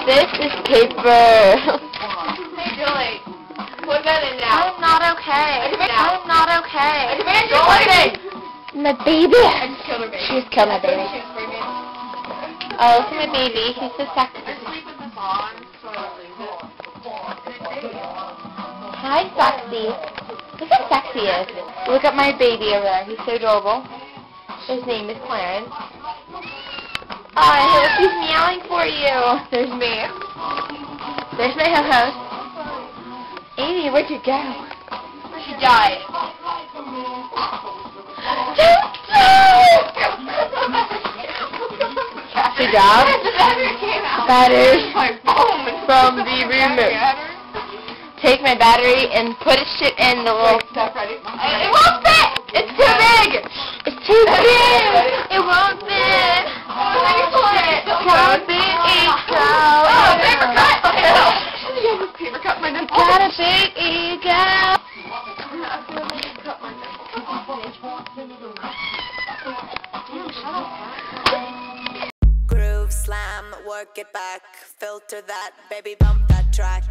This is paper. Hey, Julie. Put that in now. I'm not okay. I'm not okay. My baby. I just killed her baby. She's killed my baby. Oh, look at my baby. He's so sexy. Sleep with this on, so I don't lose it. Hi, sexy. Look how sexy he is. Look at my baby over there. He's so adorable. His name is Clarence. Oh, look, he's meowing for you. There's me. There's my host. Amy, where'd you go? She died. She died? The battery came out. Battery Like, boom. from the remote. Take my battery and put a shit in the little... Stuff ready. It won't fit! It's too big! It's too big! It won't fit! Won't fit! Oh, paper cut! Paper cut my nipple. Got a big ego! Groove slam, work it back, filter that, baby bump that track.